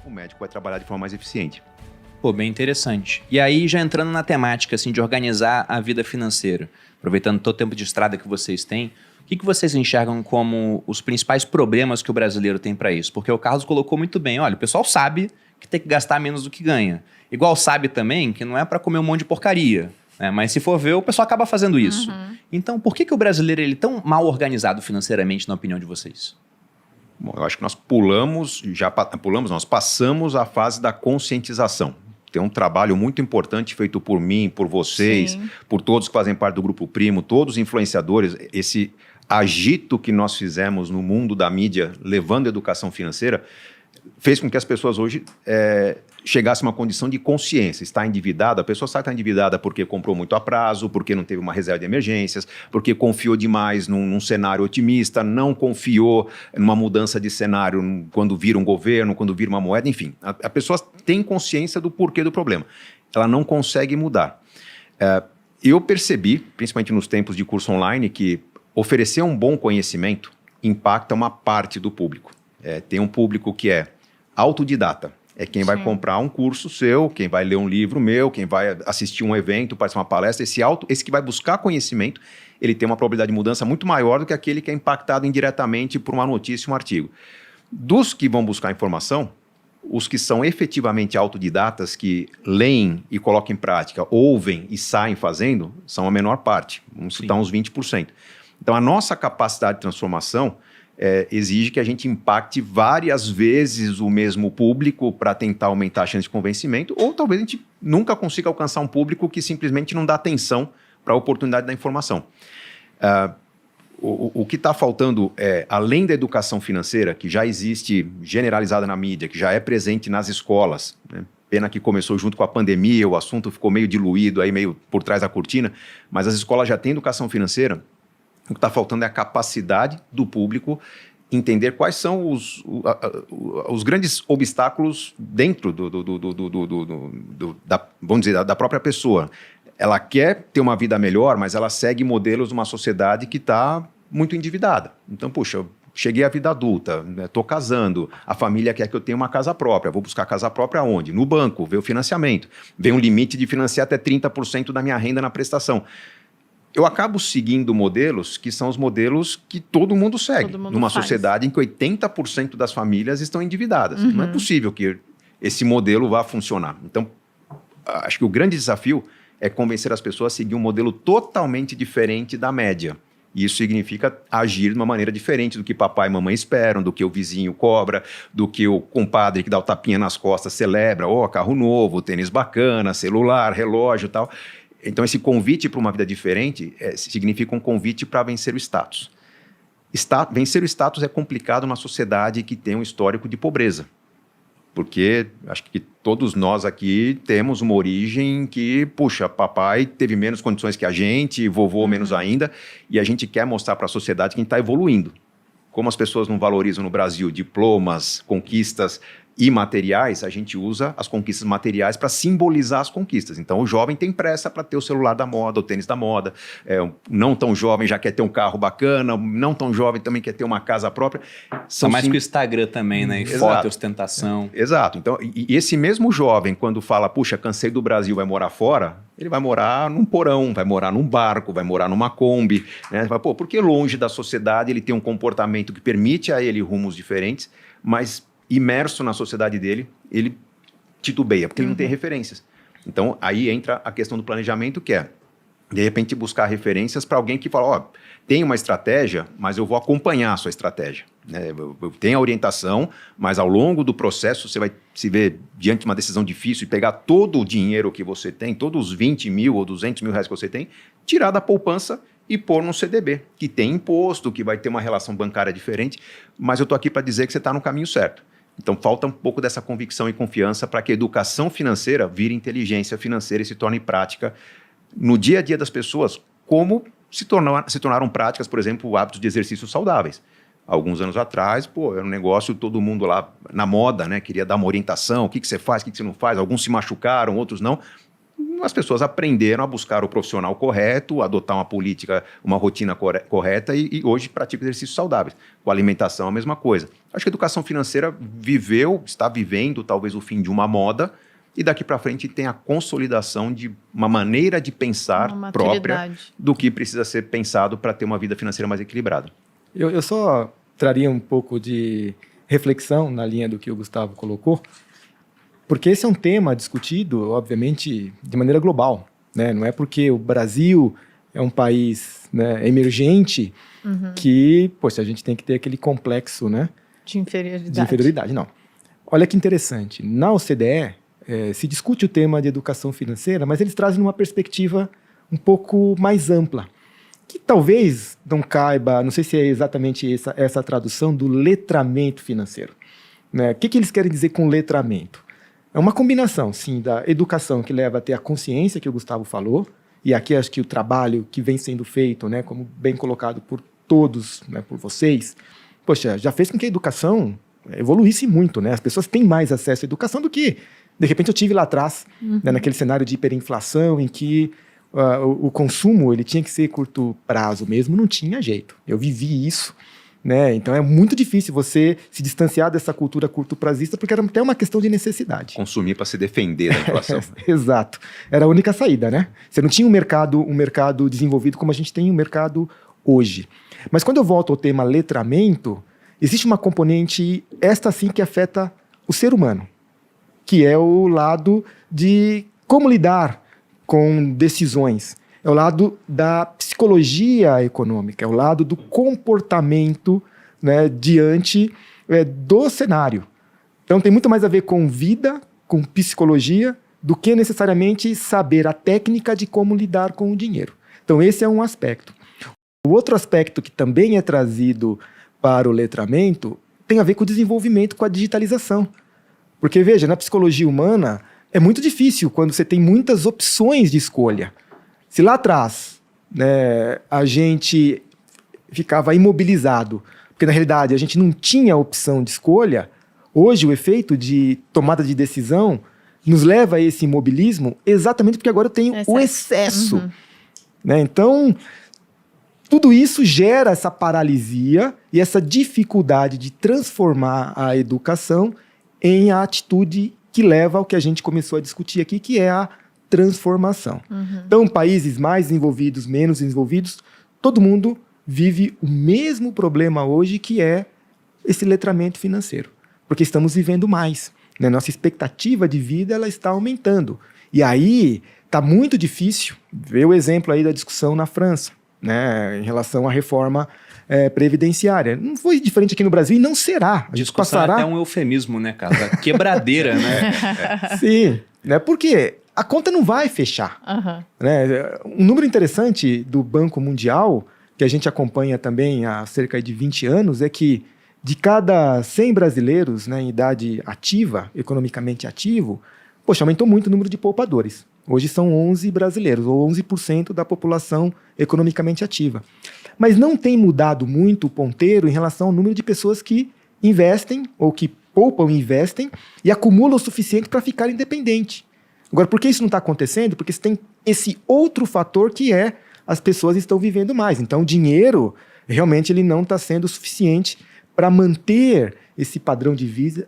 o médico vai trabalhar de forma mais eficiente. Pô, bem interessante. E aí, já entrando na temática assim, de organizar a vida financeira, aproveitando todo o tempo de estrada que vocês têm, o que vocês enxergam como os principais problemas que o brasileiro tem para isso? Porque o Carlos colocou muito bem, olha, o pessoal sabe que tem que gastar menos do que ganha. Igual sabe também que não é para comer um monte de porcaria, né? Mas se for ver, o pessoal acaba fazendo isso. Então, por que o brasileiro ele é tão mal organizado financeiramente, na opinião de vocês? Bom, eu acho que nós nós passamos a fase da conscientização. Tem um trabalho muito importante feito por mim, por vocês, por todos que fazem parte do Grupo Primo, todos os influenciadores. Esse agito que nós fizemos no mundo da mídia, levando a educação financeira, fez com que as pessoas hoje chegassem a uma condição de consciência. Está endividada, a pessoa sabe que está endividada porque comprou muito a prazo, porque não teve uma reserva de emergências, porque confiou demais num cenário otimista, não confiou numa mudança de cenário quando vira um governo, quando vira uma moeda, enfim. A pessoa tem consciência do porquê do problema. Ela não consegue mudar. Eu percebi, principalmente nos tempos de curso online, que oferecer um bom conhecimento impacta uma parte do público. Tem um público que é autodidata, é quem vai comprar um curso seu, quem vai ler um livro meu, quem vai assistir um evento, participar de uma palestra. Esse que vai buscar conhecimento, ele tem uma probabilidade de mudança muito maior do que aquele que é impactado indiretamente por uma notícia, um artigo. Dos que vão buscar informação, os que são efetivamente autodidatas, que leem e colocam em prática, ouvem e saem fazendo, são a menor parte. Vamos citar uns 20%. Então, a nossa capacidade de transformação exige que a gente impacte várias vezes o mesmo público para tentar aumentar a chance de convencimento, ou talvez a gente nunca consiga alcançar um público que simplesmente não dá atenção para a oportunidade da informação. O que está faltando além da educação financeira, que já existe generalizada na mídia, que já é presente nas escolas, né? Pena que começou junto com a pandemia, o assunto ficou meio diluído, aí meio por trás da cortina, mas as escolas já têm educação financeira. O que está faltando é a capacidade do público entender quais são os grandes obstáculos dentro vamos dizer, da própria pessoa. Ela quer ter uma vida melhor, mas ela segue modelos de uma sociedade que está muito endividada. Então, puxa, cheguei à vida adulta, estou casando, a família quer que eu tenha uma casa própria, vou buscar casa própria onde? No banco, vê o financiamento, vê um limite de financiar até 30% da minha renda na prestação. Eu acabo seguindo modelos que são os modelos que todo mundo segue, numa sociedade em que 80% das famílias estão endividadas. Não é possível que esse modelo vá funcionar. Então, acho que o grande desafio é convencer as pessoas a seguir um modelo totalmente diferente da média. E isso significa agir de uma maneira diferente do que papai e mamãe esperam, do que o vizinho cobra, do que o compadre que dá o tapinha nas costas celebra, carro novo, tênis bacana, celular, relógio e tal. Então, esse convite para uma vida diferente significa um convite para vencer o status. Vencer o status é complicado numa sociedade que tem um histórico de pobreza. Porque acho que todos nós aqui temos uma origem que, puxa, papai teve menos condições que a gente, vovô menos ainda, e a gente quer mostrar para a sociedade que a gente está evoluindo. Como as pessoas não valorizam no Brasil diplomas, conquistas imateriais, a gente usa as conquistas materiais para simbolizar as conquistas. Então, o jovem tem pressa para ter o celular da moda, o tênis da moda. Não tão jovem já quer ter um carro bacana, não tão jovem também quer ter uma casa própria. São mais que o Instagram também, né? E foto e ostentação. Exato. Então, e esse mesmo jovem, quando fala, puxa, cansei do Brasil, vai morar fora, ele vai morar num porão, vai morar num barco, vai morar numa Kombi, né? Porque longe da sociedade ele tem um comportamento que permite a ele rumos diferentes, mas imerso na sociedade dele, ele titubeia, porque ele não tem referências. Então, aí entra a questão do planejamento, que é, de repente, buscar referências para alguém que fala, tem uma estratégia, mas eu vou acompanhar a sua estratégia. Né? Eu tenho a orientação, mas ao longo do processo você vai se ver diante de uma decisão difícil e pegar todo o dinheiro que você tem, todos os 20 mil ou 200 mil reais que você tem, tirar da poupança e pôr num CDB, que tem imposto, que vai ter uma relação bancária diferente, mas eu estou aqui para dizer que você está no caminho certo. Então, falta um pouco dessa convicção e confiança para que a educação financeira vire inteligência financeira e se torne prática no dia a dia das pessoas, como se tornaram práticas, por exemplo, hábitos de exercícios saudáveis. Alguns anos atrás, era um negócio, todo mundo lá na moda, né, queria dar uma orientação, o que você faz, o que você não faz, alguns se machucaram, outros não as pessoas aprenderam a buscar o profissional correto, adotar uma política, uma rotina correta e hoje praticam exercícios saudáveis. Com a alimentação, a mesma coisa. Acho que a educação financeira está vivendo talvez o fim de uma moda e daqui para frente tem a consolidação de uma maneira de pensar própria do que precisa ser pensado para ter uma vida financeira mais equilibrada. Eu só traria um pouco de reflexão na linha do que o Gustavo colocou, porque esse é um tema discutido, obviamente, de maneira global, né? Não é porque o Brasil é um país, né, emergente que, poxa, a gente tem que ter aquele complexo, né, de inferioridade. Não. Olha que interessante. Na OCDE, se discute o tema de educação financeira, mas eles trazem uma perspectiva um pouco mais ampla, que talvez não caiba, não sei se é exatamente essa tradução do letramento financeiro. Né? O que eles querem dizer com letramento? É uma combinação, sim, da educação que leva a ter a consciência que o Gustavo falou, e aqui acho que o trabalho que vem sendo feito, né, como bem colocado por todos, né, por vocês, poxa, já fez com que a educação evoluísse muito, né? As pessoas têm mais acesso à educação do que, de repente, eu tive lá atrás, né, naquele cenário de hiperinflação em que o consumo ele tinha que ser curto prazo mesmo, não tinha jeito. Eu vivi isso. Né? Então é muito difícil você se distanciar dessa cultura curto-prazista, porque era até uma questão de necessidade. Consumir para se defender da inflação. Exato. Era a única saída, né? Você não tinha um mercado desenvolvido como a gente tem um mercado hoje. Mas quando eu volto ao tema letramento, existe uma componente, esta sim, que afeta o ser humano, que é o lado de como lidar com decisões. É o lado da psicologia econômica, é o lado do comportamento, né, diante do cenário. Então tem muito mais a ver com vida, com psicologia, do que necessariamente saber a técnica de como lidar com o dinheiro. Então esse é um aspecto. O outro aspecto que também é trazido para o letramento tem a ver com o desenvolvimento, com a digitalização. Porque, veja, na psicologia humana é muito difícil quando você tem muitas opções de escolha. Se lá atrás, né, a gente ficava imobilizado, porque na realidade a gente não tinha opção de escolha, hoje o efeito de tomada de decisão nos leva a esse imobilismo exatamente porque agora eu tenho o excesso. Né? Então, tudo isso gera essa paralisia e essa dificuldade de transformar a educação em a atitude que leva ao que a gente começou a discutir aqui, que é a transformação. Então, países mais desenvolvidos, menos desenvolvidos, todo mundo vive o mesmo problema hoje, que é esse letramento financeiro, porque estamos vivendo mais, né? Nossa expectativa de vida ela está aumentando. E aí está muito difícil ver o exemplo aí da discussão na França, né, em relação à reforma previdenciária. Não foi diferente aqui no Brasil e não será. A gente passará... é até um eufemismo, né, cara? Quebradeira, né? Sim, né? Porque a conta não vai fechar. Né? Um número interessante do Banco Mundial, que a gente acompanha também há cerca de 20 anos, é que de cada 100 brasileiros, né, em idade ativa, economicamente ativo, poxa, aumentou muito o número de poupadores. Hoje são 11 brasileiros, ou 11% da população economicamente ativa. Mas não tem mudado muito o ponteiro em relação ao número de pessoas que investem, ou que poupam e investem, e acumulam o suficiente para ficar independente. Agora, por que isso não está acontecendo? Porque você tem esse outro fator que é as pessoas estão vivendo mais. Então, o dinheiro, realmente, ele não está sendo suficiente para manter esse padrão de vida,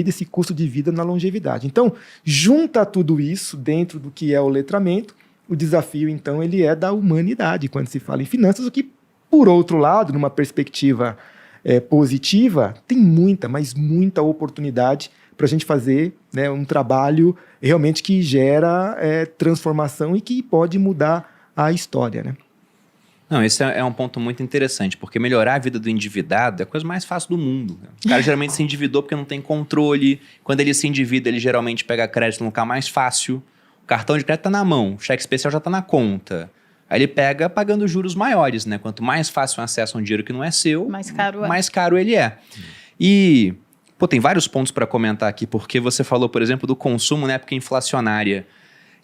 esse custo de vida na longevidade. Então, junta tudo isso dentro do que é o letramento, o desafio, então, ele é da humanidade, quando se fala em finanças, o que, por outro lado, numa perspectiva positiva, tem muita, mas muita oportunidade para a gente fazer, né, um trabalho realmente que gera transformação e que pode mudar a história, né? Não, esse é um ponto muito interessante, porque melhorar a vida do endividado é a coisa mais fácil do mundo. O cara geralmente se endividou porque não tem controle. Quando ele se endivida, ele geralmente pega crédito no lugar mais fácil. O cartão de crédito está na mão, o cheque especial já está na conta. Aí ele pega pagando juros maiores, né? Quanto mais fácil o acesso a um dinheiro que não é seu, mais caro ele é. E, pô, tem vários pontos para comentar aqui, porque você falou, por exemplo, do consumo na época inflacionária.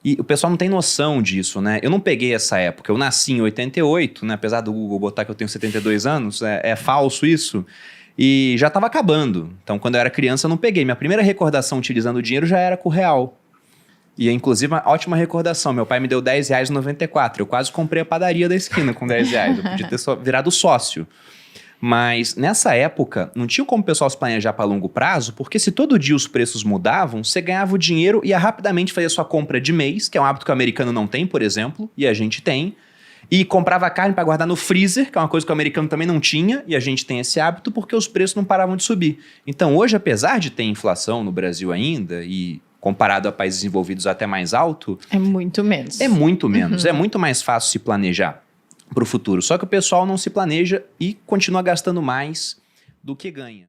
E o pessoal não tem noção disso, né? Eu não peguei essa época. Eu nasci em 88, né? Apesar do Google botar que eu tenho 72 anos, é falso isso. E já estava acabando. Então, quando eu era criança, eu não peguei. Minha primeira recordação utilizando o dinheiro já era com o real. E, inclusive, uma ótima recordação. Meu pai me deu R$10,94. Eu quase comprei a padaria da esquina com R$10. Eu podia ter virado sócio. Mas, nessa época, não tinha como o pessoal se planejar para longo prazo, porque se todo dia os preços mudavam, você ganhava o dinheiro e ia rapidamente fazer a sua compra de mês, que é um hábito que o americano não tem, por exemplo, e a gente tem. E comprava carne para guardar no freezer, que é uma coisa que o americano também não tinha, e a gente tem esse hábito porque os preços não paravam de subir. Então, hoje, apesar de ter inflação no Brasil ainda, e comparado a países desenvolvidos até mais alto... É muito menos. É muito menos. É muito mais fácil se planejar para o futuro. Só que o pessoal não se planeja e continua gastando mais do que ganha.